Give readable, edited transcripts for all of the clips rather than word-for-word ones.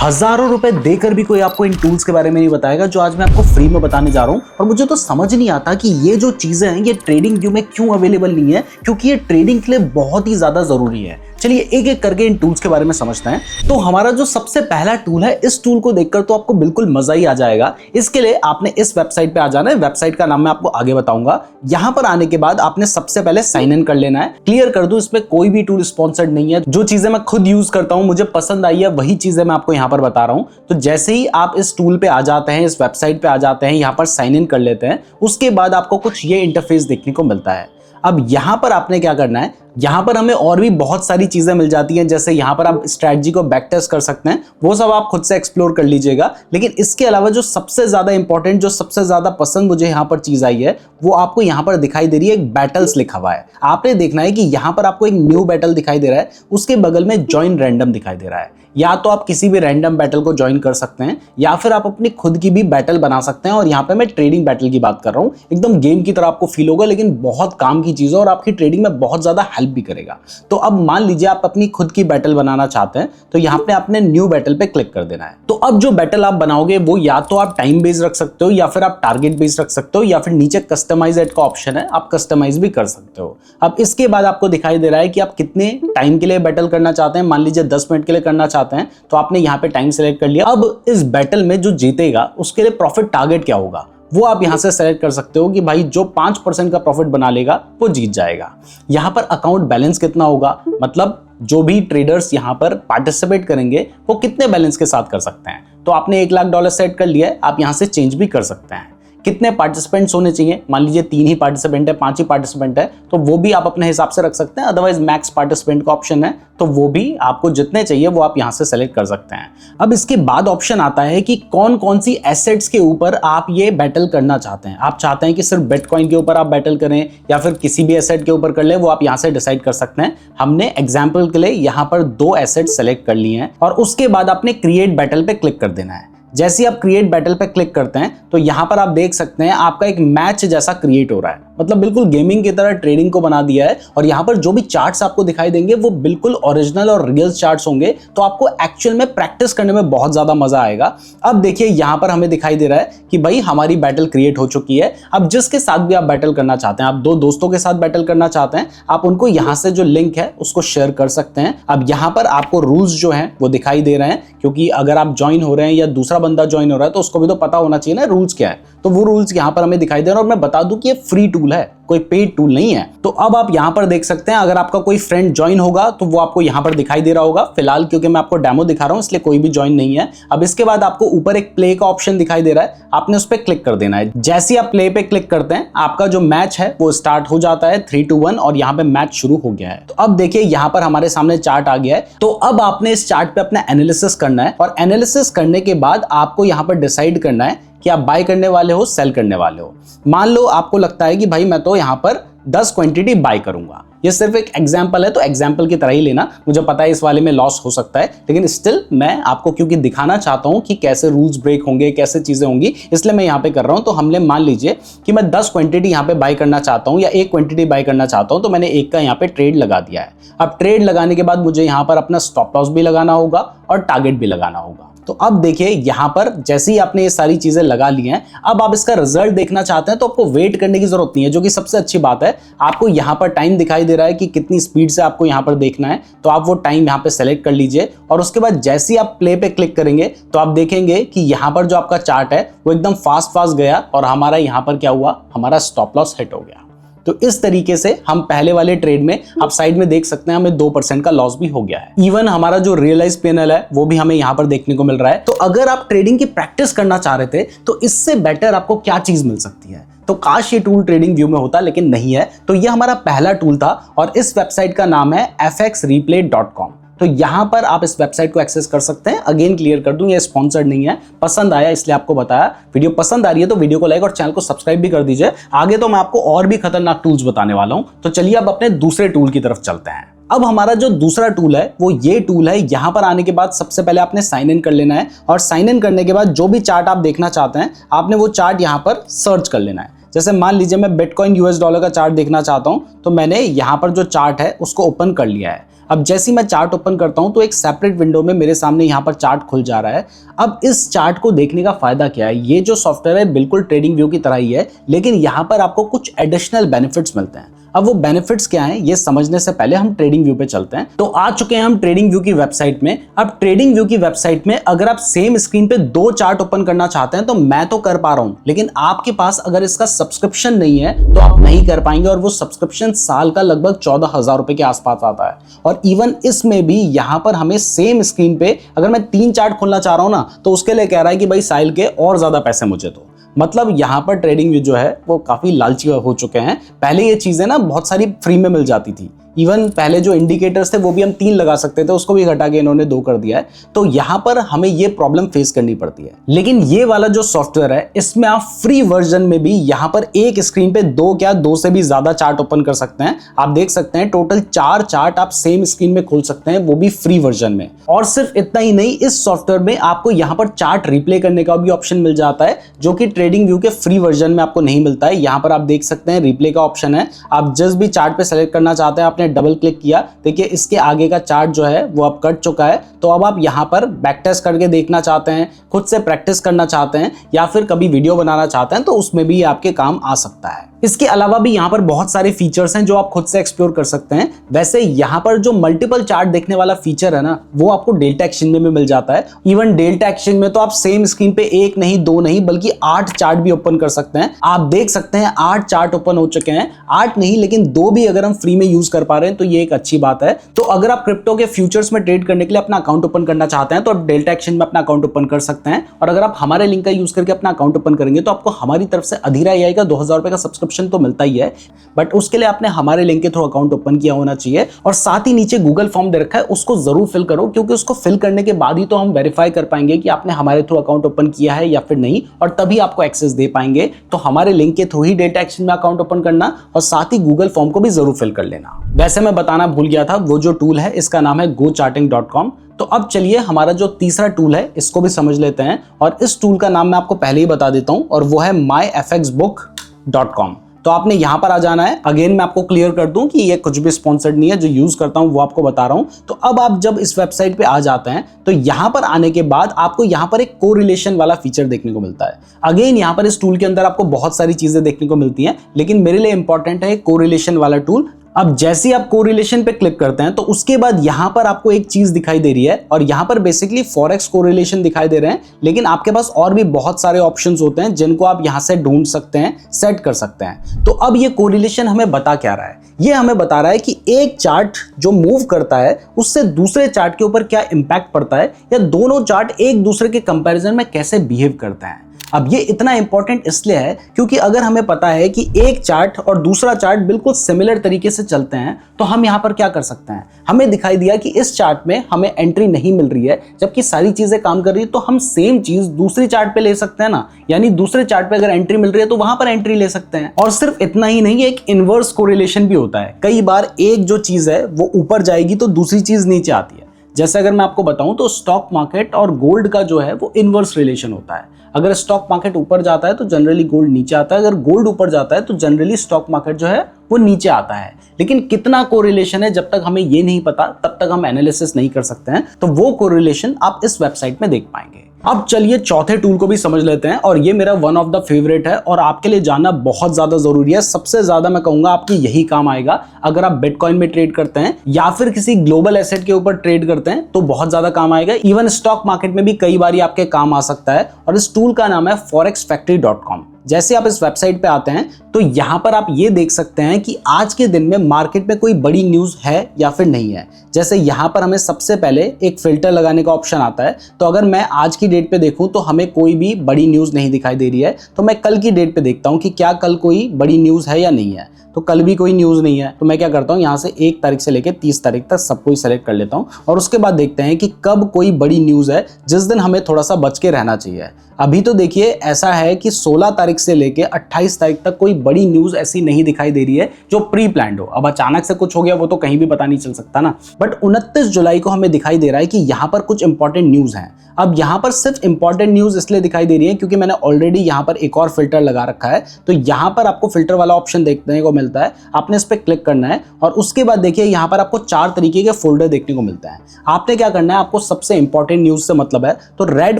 हजारों रुपए देकर भी कोई आपको इन टूल्स के बारे में नहीं बताएगा जो आज मैं आपको फ्री में बताने जा रहा हूं। और मुझे तो समझ नहीं आता कि ये जो चीजें हैं ये ट्रेडिंग व्यू में क्यों अवेलेबल नहीं है, क्योंकि ये ट्रेडिंग के लिए बहुत ही ज्यादा जरूरी है। चलिए एक एक करके इन टूल्स के बारे में समझते हैं। तो हमारा जो सबसे पहला टूल है, इस टूल को देखकर तो आपको बिल्कुल मजा ही आ जाएगा। इसके लिए आपने इस वेबसाइट पे आ जाना है। वेबसाइट का नाम मैं आपको आगे बताऊंगा। यहां पर आने के बाद आपने सबसे पहले साइन इन कर लेना है। क्लियर कर दूं, इसमें कोई भी टूल स्पॉन्सर्ड नहीं है। जो चीजें मैं खुद यूज करता हूं, मुझे पसंद आई है, वही चीजें मैं आपको यहां पर बता रहा हूं। तो जैसे ही आप इस टूल पे आ जाते हैं, इस वेबसाइट पे आ जाते हैं, यहां पर साइन इन कर लेते हैं, उसके बाद आपको कुछ ये इंटरफेस देखने को मिलता है। अब यहां पर आपने क्या करना है, यहां पर हमें और भी बहुत सारी चीजें मिल जाती हैं। जैसे यहां पर आप स्ट्रैटेजी को बैक टेस्ट कर सकते हैं, वो सब आप खुद से एक्सप्लोर कर लीजिएगा। लेकिन इसके अलावा जो सबसे ज्यादा इंपॉर्टेंट, जो सबसे ज्यादा पसंद मुझे यहां पर चीज आई है, वो आपको यहां पर दिखाई दे रही है। एक बैटल्स लिखा हुआ है। आपने देखना है कि यहां पर आपको एक न्यू बैटल दिखाई दे रहा है, उसके बगल में ज्वाइन रैंडम दिखाई दे रहा है। या तो आप किसी भी रैंडम बैटल को ज्वाइन कर सकते हैं, या फिर आप अपनी खुद की भी बैटल बना सकते हैं। और यहाँ पे मैं ट्रेडिंग बैटल की बात कर रहा हूँ। एकदम गेम की तरह आपको फील होगा, लेकिन बहुत काम की चीज है और आपकी ट्रेडिंग में बहुत ज्यादा हेल्प भी करेगा। तो अब मान लीजिए आप अपनी खुद की बैटल बनाना चाहते हैं, तो यहाँ पे आपने न्यू बैटल पे क्लिक कर देना है। तो अब जो बैटल आप बनाओगे वो या तो आप टाइम बेस रख सकते हो, या फिर आप टारगेट बेस रख सकते हो, या फिर नीचे कस्टमाइज एट का ऑप्शन है, आप कस्टमाइज भी कर सकते हो। अब इसके बाद आपको दिखाई दे रहा है कि आप कितने टाइम के लिए बैटल करना चाहते हैं। मान लीजिए 10 मिनट के लिए करना चाहते हैं, तो आपने यहाँ पे टाइम सेलेक्ट कर लिया। अब इस बैटल में जो जीतेगा उसके लिए प्रॉफिट टारगेट क्या होगा, वो आप यहां से सेलेक्ट कर सकते हो कि भाई जो 5% का प्रॉफिट बना लेगा वो जीत जाएगा। यहां पर अकाउंट बैलेंस कितना होगा, मतलब जो भी ट्रेडर्स यहां पर पार्टिसिपेट करेंगे वो कितने बैलेंस के साथ कर सकते हैं। तो आपने $1,00,000 सेट कर लिया है, आप यहां से चेंज भी कर सकते हैं। कितने पार्टिसिपेंट्स होने चाहिए, मान लीजिए 3 ही पार्टिसिपेंट है, 5 ही पार्टिसिपेंट है, तो वो भी आप अपने हिसाब से रख सकते हैं। अदरवाइज मैक्स पार्टिसिपेंट का ऑप्शन है, तो वो भी आपको जितने चाहिए वो आप यहां से सेलेक्ट कर सकते हैं। अब इसके बाद ऑप्शन आता है कि कौन कौन सी एसेट्स के ऊपर आप ये बैटल करना चाहते हैं। आप चाहते हैं कि सिर्फ बिटकॉइन के ऊपर आप बैटल करें, या फिर किसी भी एसेट के ऊपर कर ले, वो आप यहां से डिसाइड कर सकते हैं। हमने एग्जाम्पल के लिए यहां पर 2 एसेट सेलेक्ट कर लिए हैं, और उसके बाद आपने क्रिएट बैटल पे क्लिक कर देना है। जैसे आप क्रिएट बैटल पे क्लिक करते हैं, तो यहां पर आप देख सकते हैं आपका एक मैच जैसा क्रिएट हो रहा है। मतलब बिल्कुल गेमिंग की तरह ट्रेडिंग को बना दिया है। और यहां पर जो भी चार्ट्स आपको दिखाई देंगे वो बिल्कुल ओरिजिनल और रियल चार्ट्स होंगे, तो आपको एक्चुअल में प्रैक्टिस करने में बहुत ज्यादा मजा आएगा। अब देखिए यहां पर हमें दिखाई दे रहा है कि भाई हमारी बैटल क्रिएट हो चुकी है। अब जिसके साथ भी आप बैटल करना चाहते हैं, आप 2 दोस्तों के साथ बैटल करना चाहते हैं, आप उनको यहां से जो लिंक है उसको शेयर कर सकते हैं। अब यहां पर आपको रूल्स जो हैं वो दिखाई दे रहे हैं, क्योंकि अगर आप ज्वाइन हो रहे हैं या दूसरा बंदा ज्वाइन हो रहा है तो उसको भी तो पता होना चाहिए ना रूल्स क्या है। तो वो रूल्स यहां पर हमें दिखाई दे रहे हैं। और मैं बता दूं कि ये फ्री टूल है, कोई पेड टूल नहीं है। तो अब आप यहां पर देख सकते हैं, अगर आपका कोई फ्रेंड ज्वाइन होगा तो वो आपको यहां पर दिखाई दे रहा होगा। फिलहाल क्योंकि मैं आपको डेमो दिखा रहा हूं इसलिए कोई भी ज्वाइन नहीं है। अब इसके बाद आपको ऊपर एक प्ले का ऑप्शन दिखाई दे रहा है, आपने उस पर क्लिक कर देना है। जैसे आप प्ले पे क्लिक करते हैं, आपका जो मैच है वो स्टार्ट हो जाता है 3-1, और यहां पे मैच शुरू हो गया है। तो अब देखिए यहां पर हमारे सामने चार्ट आ गया है। तो अब आपने इस चार्ट पे अपना एनालिसिस करना है, और एनालिसिस करने के बाद आपको यहां पर डिसाइड करना है कि आप बाय करने वाले हो, सेल करने वाले हो। मान लो आपको लगता है कि भाई मैं तो यहां पर 10 क्वांटिटी बाय करूंगा। ये सिर्फ एक एग्जांपल है, तो एग्जांपल की तरह ही लेना। मुझे पता है इस वाले में लॉस हो सकता है, लेकिन स्टिल मैं आपको क्योंकि दिखाना चाहता हूं कि कैसे रूल्स ब्रेक होंगे, कैसे चीजें होंगी, इसलिए मैं यहां पे कर रहा हूं। तो हमने मान लीजिए कि मैं 10 क्वांटिटी यहां पे बाय करना चाहता हूं, या 1 क्वांटिटी बाय करना चाहता हूं, तो मैंने 1 का यहां पे ट्रेड लगा दिया है। अब ट्रेड लगाने के बाद मुझे यहां पर अपना स्टॉप लॉस भी लगाना होगा और टारगेट भी लगाना होगा। तो अब देखिए यहां पर जैसे ही आपने ये सारी चीजें लगा ली हैं, अब आप इसका रिजल्ट देखना चाहते हैं तो आपको वेट करने की जरूरत नहीं है, जो कि सबसे अच्छी बात है। आपको यहां पर टाइम दिखाई दे रहा है कि कितनी स्पीड से आपको यहां पर देखना है, तो आप वो टाइम यहां पे सेलेक्ट कर लीजिए। और उसके बाद जैसे ही आप प्ले पे क्लिक करेंगे तो आप देखेंगे कि यहां पर जो आपका चार्ट है वो एकदम फास्ट गया, और हमारा यहां पर क्या हुआ, हमारा स्टॉप लॉस हिट हो गया। तो इस तरीके से हम पहले वाले ट्रेड में आप साइड में देख सकते हैं हमें 2% का लॉस भी हो गया है। इवन हमारा जो रियलाइज पैनल है वो भी हमें यहां पर देखने को मिल रहा है। तो अगर आप ट्रेडिंग की प्रैक्टिस करना चाह रहे थे तो इससे बेटर आपको क्या चीज मिल सकती है। तो काश ये टूल ट्रेडिंग व्यू में होता, लेकिन नहीं है। तो ये हमारा पहला टूल था, और इस वेबसाइट का नाम है fxreplay.com। तो यहां पर आप इस वेबसाइट को एक्सेस कर सकते हैं। अगेन क्लियर कर दूं, ये स्पॉन्सर्ड नहीं है, पसंद आया इसलिए आपको बताया। वीडियो पसंद आ रही है तो वीडियो को लाइक और चैनल को सब्सक्राइब भी कर दीजिए। आगे तो मैं आपको और भी खतरनाक टूल्स बताने वाला हूं। तो चलिए अब अपने दूसरे टूल की तरफ चलते हैं। अब हमारा जो दूसरा टूल है वो ये टूल है। यहां पर आने के बाद सबसे पहले आपने साइन इन कर लेना है, और साइन इन करने के बाद जो भी चार्ट आप देखना चाहते हैं आपने वो चार्ट यहां पर सर्च कर लेना है। जैसे मान लीजिए मैं बिटकॉइन US डॉलर का चार्ट देखना चाहता हूं, तो मैंने यहां पर जो चार्ट है उसको ओपन कर लिया है। अब जैसे ही मैं चार्ट ओपन करता हूं तो एक सेपरेट विंडो में मेरे सामने यहाँ पर चार्ट खुल जा रहा है। अब इस चार्ट को देखने का फायदा क्या है, ये जो सॉफ्टवेयर है बिल्कुल ट्रेडिंग व्यू की तरह ही है, लेकिन यहाँ पर आपको कुछ एडिशनल बेनिफिट्स मिलते हैं। अब वो बेनिफिट्स क्या हैं ये समझने से पहले हम ट्रेडिंग व्यू पे चलते हैं। तो आ चुके हैं हम ट्रेडिंग व्यू की वेबसाइट में। अब ट्रेडिंग व्यू की वेबसाइट में अगर आप सेम स्क्रीन पे 2 चार्ट ओपन करना चाहते हैं तो मैं तो कर पा रहा हूं, लेकिन आपके पास अगर इसका सब्सक्रिप्शन नहीं है तो आप नहीं कर पाएंगे, और वो सब्सक्रिप्शन साल का लगभग 14,000 रुपए के आसपास आता है। और इवन इसमें भी यहां पर हमें सेम स्क्रीन पे अगर मैं 3 चार्ट खोलना चाह रहा हूं ना तो उसके लिए कह रहा है कि भाई साहिल के और ज्यादा पैसे मुझे दो। मतलब यहाँ पर ट्रेडिंग व्यू जो है वो काफी लालची हो चुके हैं। पहले ये चीजें ना बहुत सारी फ्री में मिल जाती थी, इवन पहले जो इंडिकेटर्स थे वो भी हम 3 लगा सकते थे, उसको भी घटा के इन्होंने 2 कर दिया है। तो यहाँ पर हमें ये प्रॉब्लम फेस करनी पड़ती है। लेकिन ये वाला जो सॉफ्टवेयर है इसमें आप फ्री वर्जन में भी यहाँ पर एक स्क्रीन पे 2 से भी ज्यादा चार्ट ओपन कर सकते हैं। आप देख सकते हैं टोटल 4 चार्ट आप सेम स्क्रीन में खोल सकते हैं, वो भी फ्री वर्जन में। और सिर्फ इतना ही नहीं, इस सॉफ्टवेयर में आपको यहाँ पर चार्ट रिप्ले करने का भी ऑप्शन मिल जाता है, जो कि ट्रेडिंग व्यू के फ्री वर्जन में आपको नहीं मिलता है। यहाँ पर आप देख सकते हैं रिप्ले का ऑप्शन है। आप जिस भी चार्ट पे सेलेक्ट करना चाहते हैं आपने डबल क्लिक किया, देखिए इसके आगे का चार्ट जो है वो अब कट चुका है। तो अब आप यहाँ पर बैक टेस्ट करके देखना चाहते हैं, खुद से प्रैक्टिस करना चाहते हैं, या फिर कभी वीडियो बनाना चाहते हैं तो उसमें भी आपके काम आ सकता है। इसके अलावा भी यहाँ पर बहुत सारे फीचर्स हैं जो आप खुद से एक्सप्लोर कर सकते हैं। वैसे यहाँ पर जो मल्टीपल चार्ट देखने वाला फीचर है ना वो आपको डेल्टा एक्सचेंज में भी मिल जाता है। इवन डेल्टा एक्सचेंज में तो आप सेम स्क्रीन पे 1 नहीं 2 नहीं बल्कि 8 चार्ट भी ओपन कर सकते हैं। आप देख सकते हैं 8 चार्ट ओपन हो चुके हैं। 8 नहीं लेकिन 2 भी अगर हम फ्री में यूज कर पा रहे हैं तो ये एक अच्छी बात है। तो अगर आप क्रिप्टो के फ्यूचर्स में ट्रेड करने के लिए अपना अकाउंट ओपन करना चाहते हैं तो आप डेल्टा एक्सचेंज में अपना अकाउंट ओपन कर सकते हैं। और अगर आप हमारे लिंक का यूज करके अपना अकाउंट ओपन करेंगे तो आपको हमारी तरफ से अधिरा एआई का 2000 रुपए का सब्सक्रिप्शन तो मिलता ही है, बट उसके लिए आपने हमारे लिंक के थ्रू अकाउंट ओपन किया होना चाहिए। और साथ ही नीचे गूगल फॉर्म दे रखा है, उसको जरूर फिल करो, क्योंकि उसको फिल करने के बाद ही तो हम वेरीफाई कर पाएंगे कि आपने हमारे थ्रू अकाउंट ओपन किया है या फिर नहीं, और तभी आपको एक्सेस दे पाएंगे। तो हमारे लिंक के थ्रू ही डेल्टा एक्सचेंज में अकाउंट ओपन करना, और साथ ही गूगल फॉर्म को भी जरूर फिल कर लेना। वैसे मैं बताना भूल गया था, वो जो टूल है इसका नाम है gocharting.com। तो अब चलिए हमारा जो तीसरा टूल है इसको भी समझ लेते हैं, और इस टूल का नाम मैं आपको पहले ही बता देता हूं, और वो है myfxbook.com। तो आपने यहां पर आ जाना है। अगेन मैं आपको क्लियर कर दूं कि ये कुछ भी स्पॉन्सर्ड नहीं है, जो यूज करता हूं वो आपको बता रहा हूं। तो अब आप जब इस वेबसाइट पे आ जाते हैं तो यहां पर आने के बाद आपको यहां पर एक कोरिलेशन वाला फीचर देखने को मिलता है। अगेन यहां पर इस टूल के अंदर आपको बहुत सारी चीजें देखने को मिलती हैं, लेकिन मेरे लिए इंपॉर्टेंट है कोरिलेशन वाला टूल। अब जैसे ही आप कोरिलेशन पे क्लिक करते हैं तो उसके बाद यहां पर आपको एक चीज दिखाई दे रही है, और यहां पर बेसिकली फॉरेक्स कोरिलेशन दिखाई दे रहे हैं, लेकिन आपके पास और भी बहुत सारे ऑप्शंस होते हैं जिनको आप यहां से ढूंढ सकते हैं, सेट कर सकते हैं। तो अब ये कोरिलेशन हमें बता क्या रहा है? ये हमें बता रहा है कि एक चार्ट जो मूव करता है उससे दूसरे चार्ट के ऊपर क्या इंपैक्ट पड़ता है, या दोनों चार्ट एक दूसरे के कंपैरिजन में कैसे बिहेव करते हैं। अब ये इतना इंपॉर्टेंट इसलिए है क्योंकि अगर हमें पता है कि एक चार्ट और दूसरा चार्ट बिल्कुल सिमिलर तरीके से चलते हैं तो हम यहाँ पर क्या कर सकते हैं। हमें दिखाई दिया कि इस चार्ट में हमें एंट्री नहीं मिल रही है, जबकि सारी चीजें काम कर रही है, तो हम सेम चीज दूसरी चार्ट पे ले सकते हैं ना, यानी दूसरे चार्ट पे अगर एंट्री मिल रही है तो वहां पर एंट्री ले सकते हैं। और सिर्फ इतना ही नहीं, एक इनवर्स कोरिलेशन भी होता है। कई बार एक जो चीज है वो ऊपर जाएगी तो दूसरी चीज नीचे आती है। जैसे अगर मैं आपको बताऊं तो स्टॉक मार्केट और गोल्ड का जो है वो इनवर्स रिलेशन होता है। अगर स्टॉक मार्केट ऊपर जाता है तो जनरली गोल्ड नीचे आता है, अगर गोल्ड ऊपर जाता है तो जनरली स्टॉक मार्केट जो है वो नीचे आता है। लेकिन कितना कोरिलेशन है जब तक हमें ये नहीं पता तब तक हम एनालिसिस नहीं कर सकते हैं। तो वो कोरिलेशन आप इस वेबसाइट में देख पाएंगे। अब चलिए चौथे टूल को भी समझ लेते हैं, और ये मेरा वन ऑफ द फेवरेट है और आपके लिए जानना बहुत ज्यादा जरूरी है। सबसे ज्यादा मैं कहूंगा आपकी यही काम आएगा। अगर आप बिटकॉइन में ट्रेड करते हैं या फिर किसी ग्लोबल एसेट के ऊपर ट्रेड करते हैं तो बहुत ज्यादा काम आएगा। इवन स्टॉक मार्केट में भी कई बार आपके काम आ सकता है, और इस टूल का नाम है forexfactory.com। जैसे आप इस वेबसाइट पे आते हैं तो यहां पर आप ये देख सकते हैं कि आज के दिन में मार्केट में कोई बड़ी न्यूज है या फिर नहीं है। जैसे यहां पर हमें सबसे पहले एक फिल्टर लगाने का ऑप्शन आता है। तो अगर मैं आज की डेट पे देखूं तो हमें कोई भी बड़ी न्यूज नहीं दिखाई दे रही है, तो मैं कल की डेट पे देखता हूं कि क्या कल कोई बड़ी न्यूज है या नहीं है। तो कल भी कोई न्यूज़ नहीं है, तो मैं क्या करता हूँ यहाँ से 1 तारीख से लेकर 30 तारीख तक सबको ही सेलेक्ट कर लेता हूँ, और उसके बाद देखते हैं कि कब कोई बड़ी न्यूज़ है जिस दिन हमें थोड़ा सा बच के रहना चाहिए। अभी तो देखिए ऐसा है कि 16 तारीख तारीख से लेके 28 तारीख तक कोई बड़ी न्यूज ऐसी नहीं दिखाई दे रही है जो प्री प्लान्ड हो। अब अचानक से कुछ हो गया वो तो कहीं भी पता नहीं चल सकता ना, बट 29 जुलाई को हमें दिखाई दे रहा है कि यहाँ पर कुछ इंपॉर्टेंट न्यूज हैं। अब यहाँ पर सिर्फ इंपॉर्टेंट न्यूज इसलिए दिखाई दे रही है क्योंकि मैंने ऑलरेडी यहाँ पर एक और फिल्टर लगा रखा है। तो यहाँ पर आपको फिल्टर वाला ऑप्शन देखने को मिलता है, आपने इस पर क्लिक करना है और उसके बाद देखिए यहाँ पर आपको 4 तरीके के फोल्डर देखने को मिलता है। आपने क्या करना है, आपको सबसे इंपॉर्टेंट न्यूज से मतलब है तो रेड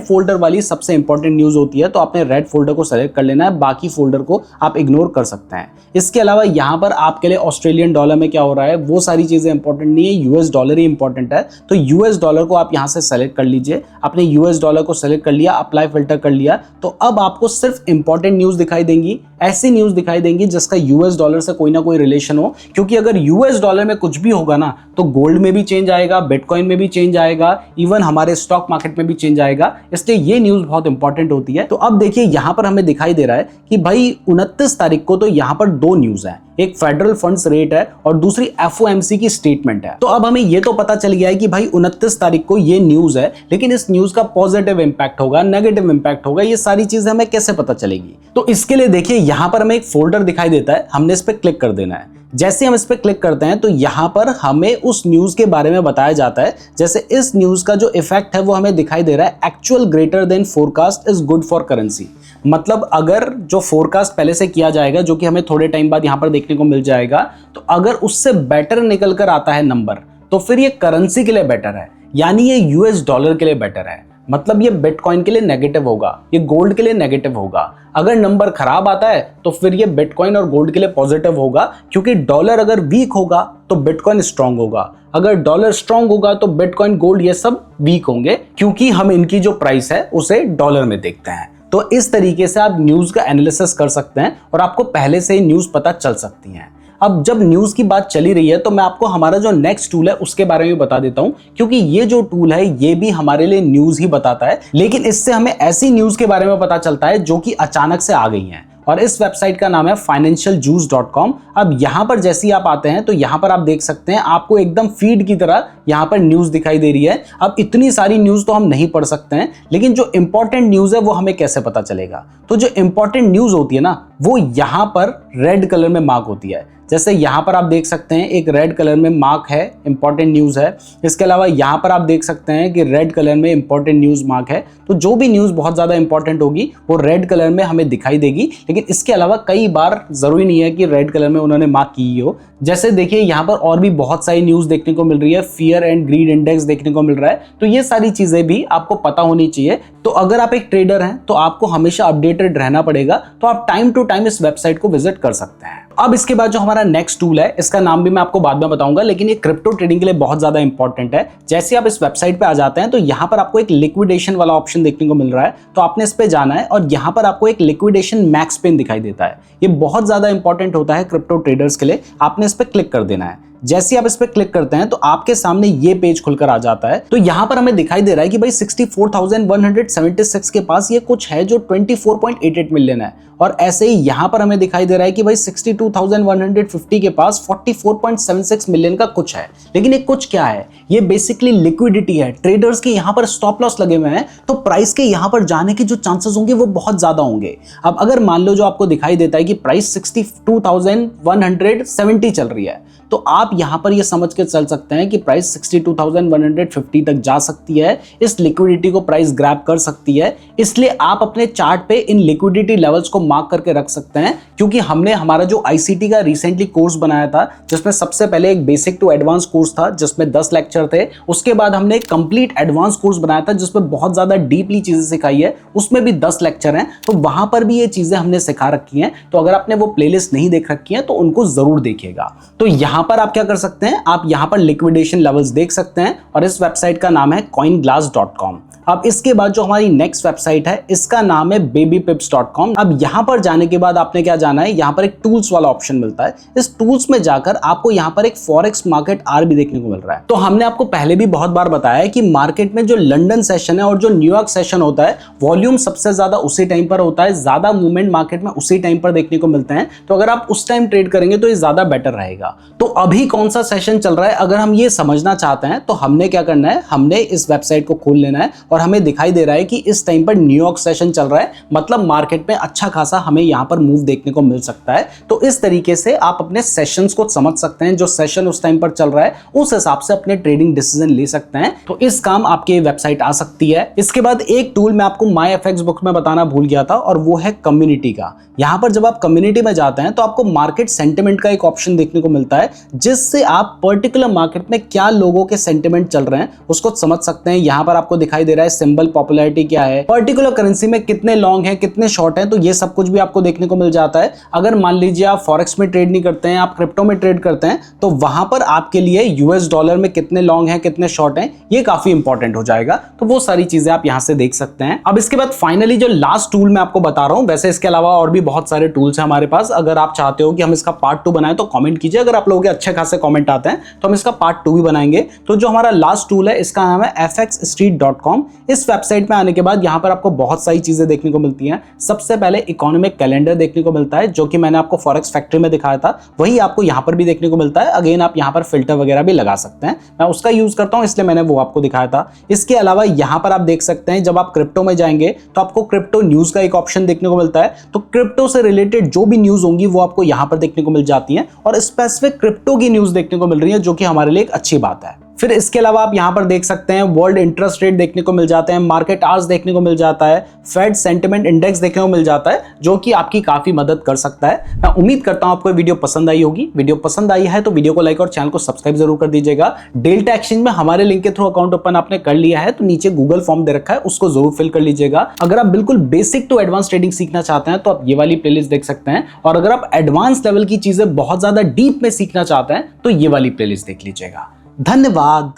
फोल्डर वाली सबसे इंपॉर्टेंट न्यूज होती है, तो आपने रेड फोल्डर को सेलेक्ट कर लेना है, बाकी फोल्डर को आप इग्नोर कर सकते हैं। इसके अलावा यहाँ पर आपके लिए ऑस्ट्रेलियन डॉलर में क्या हो रहा है वो सारी चीजें इंपॉर्टेंट नहीं है, यूएस डॉलर ही इंपॉर्टेंट है। तो यूएस डॉलर को आप यहाँ से सेलेक्ट कर लीजिए। आपने यूएस डॉलर को सेलेक्ट कर लिया, अप्लाई फिल्टर कर लिया, तो अब आपको सिर्फ इंपॉर्टेंट न्यूज दिखाई देंगी, ऐसी न्यूज दिखाई देंगी जिसका यूएस डॉलर से कोई ना कोई रिलेशन हो। क्योंकि अगर यूएस डॉलर में कुछ भी होगा ना तो गोल्ड में भी चेंज आएगा, बिटकॉइन में भी चेंज आएगा, इवन हमारे स्टॉक मार्केट में भी चेंज आएगा, इसलिए ये न्यूज बहुत इंपॉर्टेंट होती है। तो अब देखिए यहाँ पर हमें दिखाई दे रहा है कि भाई 29 तारीख को तो यहाँ पर 2 न्यूज है, एक फेडरल फंड्स रेट है और दूसरी एफओएमसी की स्टेटमेंट है। तो अब हमें ये तो पता चल गया है कि भाई 29 तारीख को ये न्यूज है, लेकिन इस न्यूज का पॉजिटिव इंपैक्ट होगा, नेगेटिव इंपैक्ट होगा, ये सारी चीजें हमें कैसे पता चलेगी। तो इसके लिए देखिए यहाँ पर हमें एक फोल्डर दिखाई देता है, हमने इस पर क्लिक कर देना है। जैसे हम इस पर क्लिक करते हैं तो यहाँ पर हमें उस न्यूज के बारे में बताया जाता है। जैसे इस न्यूज का जो इफेक्ट है वो हमें दिखाई दे रहा है, actual greater than forecast is good for currency. मतलब अगर जो फोरकास्ट पहले से किया जाएगा, जो कि हमें थोड़े टाइम बाद यहाँ पर देखने को मिल जाएगा, तो अगर उससे बेटर निकल कर आता है नंबर तो फिर ये करेंसी के लिए बेटर है, यानी ये यूएस डॉलर के लिए बेटर है। मतलब ये बिटकॉइन के लिए नेगेटिव होगा, ये गोल्ड के लिए नेगेटिव होगा। अगर नंबर खराब आता है तो फिर ये बिटकॉइन और गोल्ड के लिए पॉजिटिव होगा, क्योंकि डॉलर अगर वीक होगा तो बिटकॉइन स्ट्रांग होगा, अगर डॉलर स्ट्रांग होगा तो बिटकॉइन गोल्ड ये सब वीक होंगे, क्योंकि हम इनकी जो प्राइस है उसे डॉलर में देखते हैं। तो इस तरीके से आप न्यूज का एनालिसिस कर सकते हैं और आपको पहले से ही न्यूज पता चल सकती है। अब जब न्यूज की बात चली रही है तो मैं आपको हमारा जो नेक्स्ट टूल है उसके बारे में बता देता हूं, क्योंकि ये जो टूल है ये भी हमारे लिए न्यूज ही बताता है, लेकिन इससे हमें ऐसी न्यूज के बारे में पता चलता है जो कि अचानक से आ गई हैं। और इस वेबसाइट का नाम है financialjuice.com। अब यहाँ पर जैसे ही आप आते हैं तो यहाँ पर आप देख सकते हैं आपको एकदम फीड की तरह यहाँ पर न्यूज दिखाई दे रही है। अब इतनी सारी न्यूज तो हम नहीं पढ़ सकते हैं, लेकिन जो इंपॉर्टेंट न्यूज है वो हमें कैसे पता चलेगा। तो जो इंपॉर्टेंट न्यूज होती है ना वो यहाँ पर रेड कलर में मार्क होती है। जैसे यहाँ पर आप देख सकते हैं एक रेड कलर में मार्क है, इंपॉर्टेंट न्यूज है। इसके अलावा यहाँ पर आप देख सकते हैं कि रेड कलर में इंपॉर्टेंट न्यूज मार्क है। तो जो भी न्यूज बहुत ज्यादा इंपॉर्टेंट होगी वो रेड कलर में हमें दिखाई देगी, लेकिन इसके अलावा कई बार जरूरी नहीं है कि रेड कलर में उन्होंने मार्क की हो। जैसे देखिए यहाँ पर और भी बहुत सारी न्यूज देखने को मिल रही है, फियर एंड ग्रीड इंडेक्स देखने को मिल रहा है। तो ये सारी चीजें भी आपको पता होनी चाहिए। तो अगर आप एक ट्रेडर हैं तो आपको हमेशा अपडेटेड रहना पड़ेगा, तो आप टाइम टू टाइम इस वेबसाइट को विजिट कर सकते हैं। अब इसके बाद जो हमारा नेक्स्ट टूल है इसका नाम भी मैं आपको बाद में बताऊंगा, लेकिन ये क्रिप्टो ट्रेडिंग के लिए बहुत ज्यादा इंपॉर्टेंट है। जैसे आप इस वेबसाइट पे आ जाते हैं तो यहाँ पर आपको एक लिक्विडेशन वाला ऑप्शन देखने को मिल रहा है, तो आपने इस पे जाना है और यहाँ पर आपको एक लिक्विडेशन मैक्स पेन दिखाई देता है। ये बहुत ज्यादा इंपॉर्टेंट होता है क्रिप्टो ट्रेडर्स के लिए। आपने इस पे क्लिक कर देना है। जैसे आप इस पे क्लिक करते हैं तो आपके सामने ये पेज खुलकर आ जाता है। तो यहाँ पर हमें दिखाई दे रहा है कि भाई 64,176 के पास ये कुछ है जो 24.88 मिलियन है, और ऐसे ही यहाँ पर हमें दिखाई दे रहा है कि भाई 62,150 के पास 44.76 मिलियन का कुछ है। लेकिन ये कुछ क्या है, ये बेसिकली लिक्विडिटी है। ट्रेडर्स के यहाँ पर स्टॉप लॉस लगे हुए हैं, तो प्राइस के यहाँ पर जाने के जो चांसेस होंगे वो बहुत ज्यादा होंगे। अब अगर मान लो जो आपको दिखाई देता है कि प्राइस 62,170 चल रही है, तो आप यहां पर ये समझ के चल सकते हैं कि प्राइस 62,150 तक जा सकती है, इस लिक्विडिटी को प्राइस ग्रैब कर सकती है। इसलिए आप अपने चार्ट पे इन लिक्विडिटी लेवल्स को मार्क करके रख सकते हैं, क्योंकि हमने हमारा जो आईसीटी का रिसेंटली कोर्स बनाया था जिसमें सबसे पहले एक बेसिक टू एडवांस कोर्स था जिसमें 10 लेक्चर थे। उसके बाद हमने एक कंप्लीट एडवांस कोर्स बनाया था जिसमें बहुत ज्यादा डीपली चीजें सिखाई है, उसमें भी 10 लेक्चर हैं। तो वहां पर भी ये चीजें हमने सिखा रखी हैं। तो अगर आपने वो प्लेलिस्ट नहीं देख रखी है तो उनको जरूर देखिएगा। तो यहां पर आप क्या कर सकते हैं, आप यहां पर लिक्विडेशन लेवल्स देख सकते हैं, और इस वेबसाइट का नाम है coinglass.com। अब इसके बाद जो हमारी नेक्स्ट वेबसाइट है इसका नाम है babypips.com। अब यहां पर जाने के बाद आपने क्या जाना है, यहां पर एक टूल्स वाला ऑप्शन मिलता है। इस टूल्स में जाकर आपको यहां पर एक फॉरेक्स मार्केट आर भी देखने को मिल रहा है। तो हमने आपको पहले भी बहुत बार बताया है कि मार्केट में जो लंदन सेशन है और जो न्यूयॉर्क सेशन होता है, वॉल्यूम सबसे ज्यादा उसी टाइम पर होता है, ज्यादा मूवमेंट मार्केट में उसी टाइम पर देखने को मिलते हैं। तो अगर आप उस टाइम ट्रेड करेंगे तो ये ज्यादा बेटर रहेगा। तो तो अभी कौन सा सेशन चल रहा है अगर हम ये समझना चाहते हैं तो हमने क्या करना है, हमने इस वेबसाइट को खोल लेना है और हमें दिखाई दे रहा है कि इस टाइम पर न्यूयॉर्क सेशन चल रहा है, मतलब मार्केट में अच्छा खासा हमें यहां पर मूव देखने को मिल सकता है। तो इस तरीके से आप अपने सेशंस को समझ सकते हैं, जो सेशन उस टाइम पर चल रहा है उस हिसाब से अपने ट्रेडिंग डिसीजन ले सकते हैं। तो इस काम आपकी वेबसाइट आ सकती है। इसके बाद एक टूल मैं आपको माई एफएक्स बुक में बताना भूल गया था और वो है कम्युनिटी का। यहां पर जब आप कम्युनिटी में जाते हैं तो आपको मार्केट सेंटिमेंट का एक ऑप्शन देखने को मिलता है, जिससे आप पर्टिकुलर मार्केट में क्या लोगों के सेंटिमेंट चल रहे हैं उसको समझ सकते हैं। यहां पर आपको दिखाई दे रहा है सिंबल पॉपुलैरिटी क्या है, पर्टिकुलर करेंसी में कितने लॉन्ग हैं, कितने शॉर्ट हैं, तो ये सब कुछ भी आपको देखने को मिल जाता है। अगर मान लीजिए आप फॉरेक्स में ट्रेड नहीं करते हैं, आप क्रिप्टो में ट्रेड करते हैं, तो वहां पर आपके लिए यूएस डॉलर में कितने लॉन्ग हैं, कितने शॉर्ट हैं, ये काफी इंपॉर्टेंट हो जाएगा। तो वो सारी चीजें आप यहां से देख सकते हैं। अब इसके बाद फाइनली जो लास्ट टूल मैं आपको बता रहा हूं, वैसे इसके अलावा और भी बहुत सारे टूल्स हैं हमारे पास। अगर आप चाहते हो कि हम इसका पार्ट 2 बनाएं तो कमेंट कीजिए। अगर आप लोगों के अच्छे खासे कमेंट आते हैं तो हम इसका पार्ट 2 भी बनाएंगे। तो जो हमारा लास्ट टूल है इसका नाम है fxstreet.com। इस वेबसाइट में आने के बाद यहां पर आपको बहुत सारी चीजें देखने को मिलती हैं। सबसे पहले इकोनॉमिक कैलेंडर देखने को मिलता है, जो कि मैंने आपको फॉरेक्स फैक्ट्री में दिखाया था, वही आपको यहां पर भी देखने को मिलता है। अगेन आप यहां पर फिल्टर वगैरह भी लगा सकते हैं, मैं उसका यूज करता हूं इसलिए मैंने वो आपको दिखाया था। इसके अलावा यहां पर आप देख सकते हैं जब आप क्रिप्टो में जाएंगे तो आपको क्रिप्टो न्यूज का एक ऑप्शन देखने को मिलता है। तो क्रिप्टो से रिलेटेड जो भी न्यूज होंगी वो आपको यहां पर देखने को मिल जाती है और स्पेसिफिक क्रिप्टो की न्यूज देखने को मिल रही है, जो कि हमारे लिए एक अच्छी बात है। फिर इसके अलावा आप यहां पर देख सकते हैं वर्ल्ड इंटरेस्ट रेट देखने को मिल जाते हैं, मार्केट आवर्स देखने को मिल जाता है, फेड सेंटिमेंट इंडेक्स देखने को मिल जाता है, जो कि आपकी काफी मदद कर सकता है। मैं उम्मीद करता हूं आपको वीडियो पसंद आई होगी। वीडियो पसंद आई है तो वीडियो को लाइक और चैनल को सब्सक्राइब जरूर कर दीजिएगा। डेल्टा एक्सचेंज में हमारे लिंक के थ्रू अकाउंट ओपन आपने कर लिया है तो नीचे गूगल फॉर्म दे रखा है, उसको जरूर फिल कर लीजिएगा। अगर आप बिल्कुल बेसिक टू एडवांस ट्रेडिंग सीखना चाहते हैं तो आप ये वाली प्लेलिस्ट देख सकते हैं, और अगर आप एडवांस लेवल की चीजें बहुत ज्यादा डीप में सीखना चाहते हैं तो ये वाली प्लेलिस्ट देख लीजिएगा। धन्यवाद।